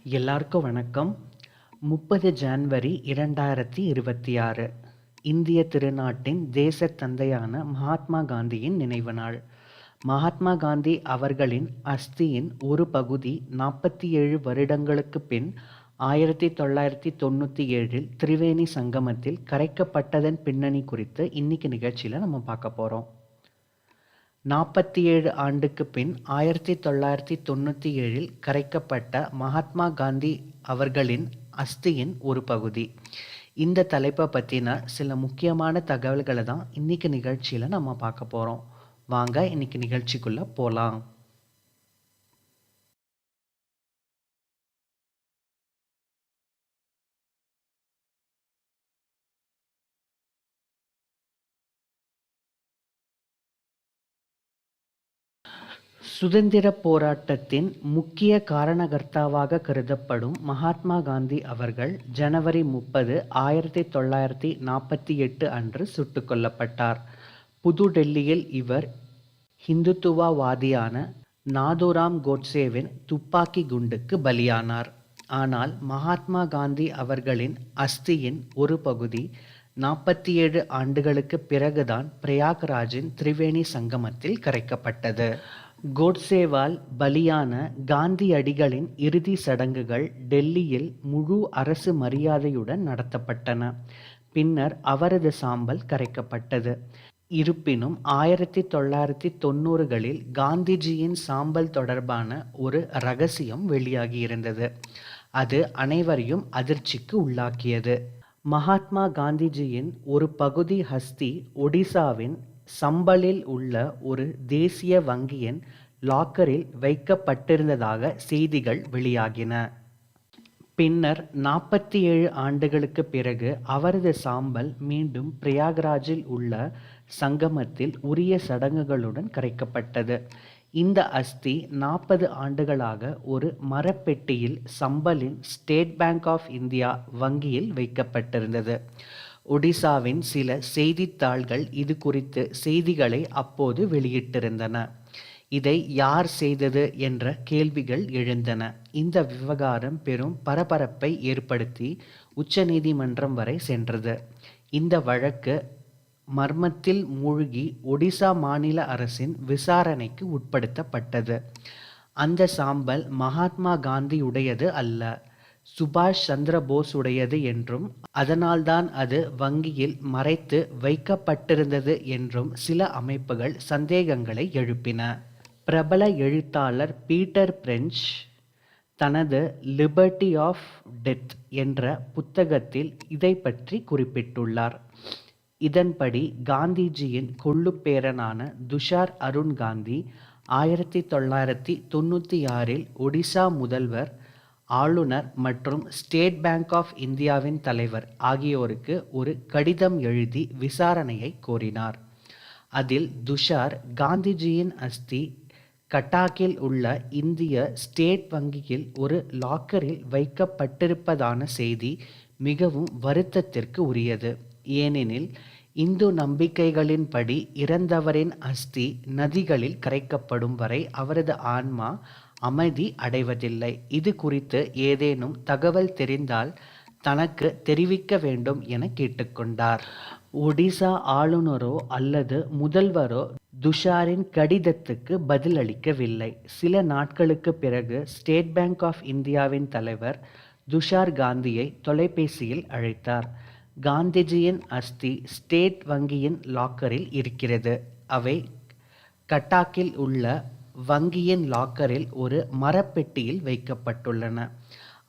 எல்லாருக்கும் வணக்கம். 30 ஜான்வரி 2026 இந்திய திருநாட்டின் தேசத் தந்தையான மகாத்மா காந்தியின் நினைவு நாள். மகாத்மா காந்தி அவர்களின் அஸ்தியின் ஒரு பகுதி 47 வருடங்களுக்குப் பின் 1997 திரிவேணி சங்கமத்தில் கரைக்கப்பட்டதன் பின்னணி குறித்து இன்னைக்கு நிகழ்ச்சியில் நம்ம பார்க்க போகிறோம். 47 ஆண்டுக்கு பின் 1997 கரைக்கப்பட்ட மகாத்மா காந்தி அவர்களின் அஸ்தியின் ஒரு பகுதி. இந்த தலைப்பை பற்றின சில முக்கியமான தகவல்களை தான் இன்னைக்கு நிகழ்ச்சியில் நம்ம பார்க்க போகிறோம். வாங்க இன்னைக்கு நிகழ்ச்சிக்குள்ளே போகலாம். சுதந்திரப் போராட்டத்தின் முக்கிய காரணகர்த்தாவாக கருதப்படும் மகாத்மா காந்தி அவர்கள் ஜனவரி 30, 1948 அன்று சுட்டுக் கொல்லப்பட்டார். புதுடெல்லியில் இவர் ஹிந்துத்துவவாதியான நாதுராம் கோட்சேவின் துப்பாக்கி குண்டுக்கு பலியானார். ஆனால் மகாத்மா காந்தி அவர்களின் அஸ்தியின் ஒரு பகுதி 47 ஆண்டுகளுக்கு பிறகுதான் பிரயாக்ராஜின் திரிவேணி சங்கமத்தில் கரைக்கப்பட்டது. கோட்சேவால் பலியான காந்தியடிகளின் இறுதி சடங்குகள் டெல்லியில் முழு அரசு மரியாதையுடன் நடத்தப்பட்டன. பின்னர் அவரது சாம்பல் கரைக்கப்பட்டது. இருப்பினும் 1990களில் காந்திஜியின் சாம்பல் தொடர்பான ஒரு ரகசியம் வெளியாகியிருந்தது. அது அனைவரையும் அதிர்ச்சிக்கு உள்ளாக்கியது. மகாத்மா காந்திஜியின் ஒரு பகுதி அஸ்தி ஒடிசாவின் சம்பலில் உள்ள ஒரு தேசிய வங்கியின் லாக்கரில் வைக்கப்பட்டிருந்ததாக செய்திகள் வெளியாகின. பின்னர் 47 ஆண்டுகளுக்கு பிறகு அவரது சாம்பல் மீண்டும் பிரயாக்ராஜில் உள்ள சங்கமத்தில் உரிய சடங்குகளுடன் கரைக்கப்பட்டது. இந்த அஸ்தி 40 ஆண்டுகளாக ஒரு மரப்பெட்டியில் சம்பலின் ஸ்டேட் பேங்க் ஆஃப் இந்தியா வங்கியில் வைக்கப்பட்டிருந்தது. ஒடிசாவின் சில செய்தித்தாள்கள் இது குறித்து செய்திகளை அப்போது வெளியிட்டிருந்தன. இதை யார் செய்தது என்ற கேள்விகள் எழுந்தன. இந்த விவகாரம் பெரும் பரபரப்பை ஏற்படுத்தி உச்சநீதிமன்றம் வரை சென்றது. இந்த வழக்கு மர்மத்தில் மூழ்கி ஒடிசா மாநில அரசின் விசாரணைக்கு உட்படுத்தப்பட்டது. அந்த சாம்பல் மகாத்மா காந்தியுடையது அல்ல, சுபாஷ் சந்திர போஸ் உடையது என்றும் அதனால்தான் அது வங்கியில் மறைத்து வைக்கப்பட்டிருந்தது என்றும் சில அமைப்புகள் சந்தேகங்களை எழுப்பின. பிரபல எழுத்தாளர் பீட்டர் பிரெஞ்ச் தனது லிபர்ட்டி ஆஃப் டெத் என்ற புத்தகத்தில் இதை பற்றி குறிப்பிட்டுள்ளார். இதன்படி காந்திஜியின் கொள்ளுப்பேரனான துஷார் அருண் காந்தி 1996 ஒடிசா முதல்வர், ஆளுநர் மற்றும் ஸ்டேட் பேங்க் ஆஃப் இந்தியாவின் தலைவர் ஆகியோருக்கு ஒரு கடிதம் எழுதி விசாரணையை கோரினார். அதில் துஷார் காந்திஜியின் அஸ்தி கட்டாக்கில் உள்ள இந்திய ஸ்டேட் வங்கியில் ஒரு லாக்கரில் வைக்கப்பட்டிருப்பதான செய்தி மிகவும் வருத்தத்திற்கு உரியது. ஏனெனில் இந்து நம்பிக்கைகளின்படி இறந்தவரின் அஸ்தி நதிகளில் கரைக்கப்படும் வரை அவரது ஆன்மா அமைதி அடைவதில்லை. இது குறித்து ஏதேனும் தகவல் தெரிந்தால் தனக்கு தெரிவிக்க வேண்டும் என கேட்டுக்கொண்டார். ஒடிசா ஆளுநரோ அல்லது முதல்வரோ துஷாரின் கடிதத்துக்கு பதிலளிக்கவில்லை. சில நாட்களுக்கு பிறகு ஸ்டேட் பேங்க் ஆஃப் இந்தியாவின் தலைவர் துஷார் காந்தியை தொலைபேசியில் அழைத்தார். காந்திஜியின் அஸ்தி ஸ்டேட் வங்கியின் லாக்கரில் இருக்கிறது. அவை கட்டாக்கில் உள்ள வங்கியின் லாக்கரில் ஒரு மரப்பெட்டியில் வைக்கப்பட்டுள்ளன.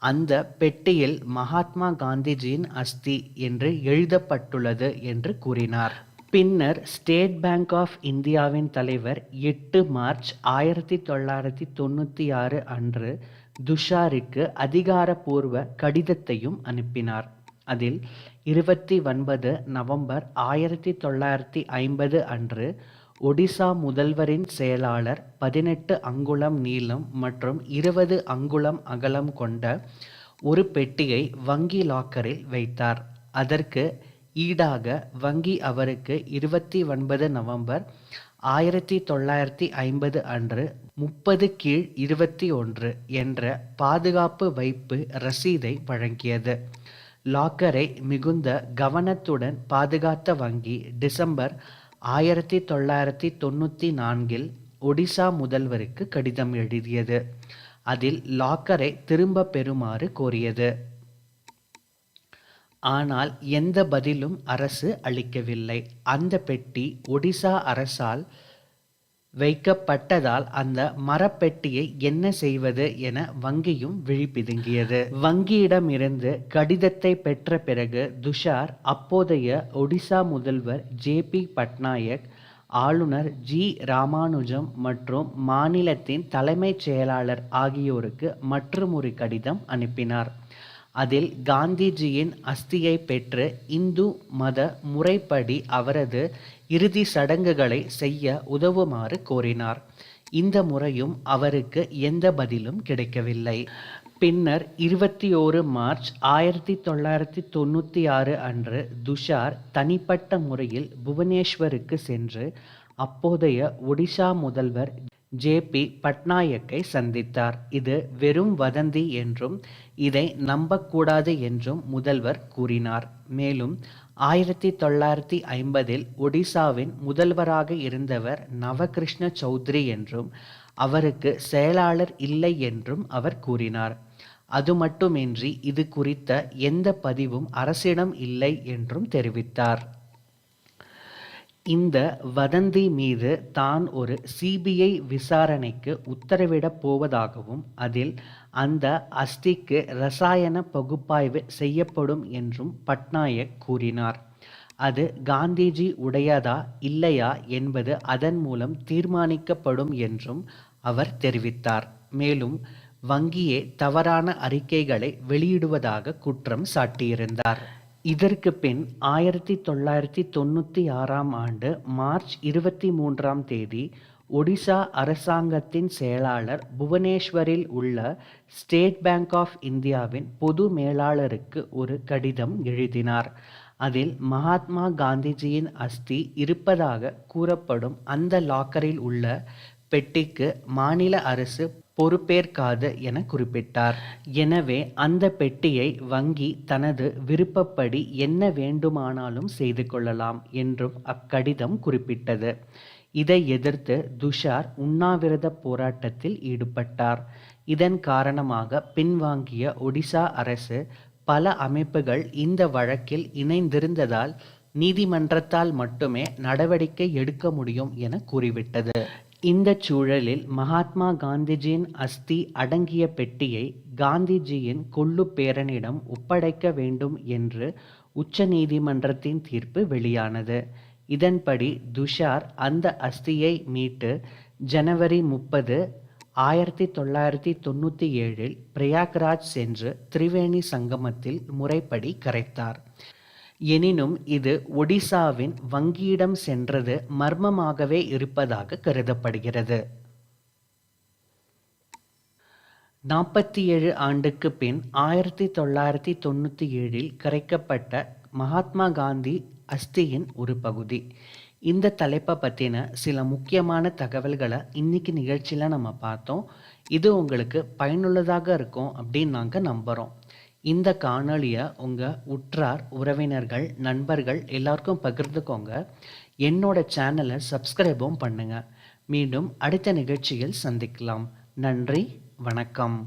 அந்த பெட்டியில் மகாத்மா காந்திஜியின் அஸ்தி என்று எழுதப்பட்டுள்ளது என்று கூறினார். பின்னர் ஸ்டேட் பேங்க் ஆஃப் இந்தியாவின் தலைவர் 8 மார்ச் 1996 அன்று துஷாருக்கு அதிகாரப்பூர்வ கடிதத்தையும் அனுப்பினார். அதில் 29 நவம்பர் 1950 அன்று ஒடிசா முதல்வரின் செயலாளர் 18 அங்குலம் நீளம் மற்றும் 20 அங்குலம் அகலம் கொண்ட ஒரு பெட்டியை வங்கி லாக்கரில் வைத்தார். அதற்கு ஈடாக வங்கி அவருக்கு 29 நவம்பர் 1950 அன்று 30/21 என்ற பாதுகாப்பு வைப்பு ரசீதை வழங்கியது. லாக்கரை மிகுந்த கவனத்துடன் பாதுகாத்த வங்கி டிசம்பர் 1994 ஒடிசா முதல்வருக்கு கடிதம் எழுதியது. அதில் லாக்கரை திரும்ப பெறுமாறு கோரியது. ஆனால் எந்த பதிலும் அரசு அளிக்கவில்லை. அந்த பெட்டி ஒடிசா அரசால் வைக்கப்பட்டதால் அந்த மரப்பெட்டியை என்ன செய்வது என வங்கியும் விழிபிதுங்கியது. வங்கியிடமிருந்து கடிதத்தை பெற்ற பிறகு துஷார் அப்போதைய ஒடிசா முதல்வர் ஜே.பி. பட்நாயக், ஆளுநர் ஜி. ராமானுஜம் மற்றும் மாநிலத்தின் தலைமைச் செயலாளர் ஆகியோருக்கு மற்றுமொரு கடிதம் அனுப்பினார். அதில் காந்திஜியின் அஸ்தியை பெற்று இந்து மத முறைப்படி அவரது இறுதி சடங்குகளை செய்ய உதவுமாறு கோரினார். இந்த முறையும் அவருக்கு எந்த பதிலும் கிடைக்கவில்லை. பின்னர் 21 மார்ச் 1996 அன்று துஷார் தனிப்பட்ட முறையில் புவனேஸ்வருக்கு சென்று அப்போதைய ஒடிஷா முதல்வர் ஜே.பி. பட்நாயக்கை சந்தித்தார். இது வெறும் வதந்தி என்றும் இதை நம்பக்கூடாது என்றும் முதல்வர் கூறினார். மேலும் 1950 ஒடிசாவின் முதல்வராக இருந்தவர் நவகிருஷ்ண சௌத்ரி என்றும் அவருக்கு செயலாளர் இல்லை என்றும் அவர் கூறினார். அது மட்டுமின்றி இது குறித்த எந்த பதிவும் அரசிடம் இல்லை என்றும் தெரிவித்தார். இந்த வதந்தி மீது தான் ஒரு சிபிஐ விசாரணைக்கு உத்தரவிடப் போவதாகவும் அதில் அந்த அஸ்திக்கு இரசாயன பகுப்பாய்வு செய்யப்படும் என்றும் பட்நாயக் கூறினார். அது காந்திஜி உடையதா இல்லையா என்பது அதன் மூலம் தீர்மானிக்கப்படும் என்றும் அவர் தெரிவித்தார். மேலும் வங்கியே தவறான அறிக்கைகளை வெளியிடுவதாக குற்றம் சாட்டியிருந்தார். இதற்கு பின் 1996 ஆண்டு மார்ச் 23 ஒடிசா அரசாங்கத்தின் செயலாளர் புவனேஸ்வரில் உள்ள ஸ்டேட் பேங்க் ஆஃப் இந்தியாவின் பொது மேலாளருக்கு ஒரு கடிதம் எழுதினார். அதில் மகாத்மா காந்திஜியின் அஸ்தி இருப்பதாக கூறப்படும் அந்த லாக்கரில் உள்ள பெட்டிக்கு மாநில அரசு பொறுப்பேற்காது என குறிப்பிட்டார். எனவே அந்த பெட்டியை வங்கி தனது விருப்பப்படி என்ன வேண்டுமானாலும் செய்து கொள்ளலாம் என்றும் அக்கடிதம் குறிப்பிட்டது. இதை எதிர்த்து துஷார் உண்ணாவிரத போராட்டத்தில் ஈடுபட்டார். இதன் காரணமாக பின்வாங்கிய ஒடிசா அரசு பல அமைப்புகள் இந்த வழக்கில் இணைந்திருந்ததால் நீதிமன்றத்தால் மட்டுமே நடவடிக்கை எடுக்க முடியும் என கூறிவிட்டது. இந்த சூழலில் மகாத்மா காந்திஜியின் அஸ்தி அடங்கிய பெட்டியை காந்திஜியின் கொள்ளு பேரனிடம் ஒப்படைக்க வேண்டும் என்று உச்ச நீதிமன்றத்தின் தீர்ப்பு வெளியானது. இதன்படி துஷார் அந்த அஸ்தியை மீட்டு ஜனவரி 30, 1997 பிரயாக்ராஜ் சென்று திரிவேணி சங்கமத்தில் முறைப்படி கரைத்தார். எனினும் இது ஒடிசாவின் வங்கியிடம் சென்றது மர்மமாகவே இருப்பதாக கருதப்படுகிறது. 47 ஆண்டுக்கு பின் 1997 கரைக்கப்பட்ட மகாத்மா காந்தி அஸ்தியின் ஒரு பகுதி. இந்த தலைப்பை பற்றின சில முக்கியமான தகவல்களை இன்னைக்கு நிகழ்ச்சியில் நம்ம பார்த்தோம். இது உங்களுக்கு பயனுள்ளதாக இருக்கும் அப்படின்னு நாங்கள் நம்புகிறோம். இந்த காணொளியை உங்கள் உற்றார், உறவினர்கள், நண்பர்கள் எல்லாருக்கும் பகிர்ந்துக்கோங்க. என்னோட சேனலை சப்ஸ்கிரைபும் பண்ணுங்கள். மீண்டும் அடுத்த நிகழ்ச்சியில் சந்திக்கலாம். நன்றி, வணக்கம்.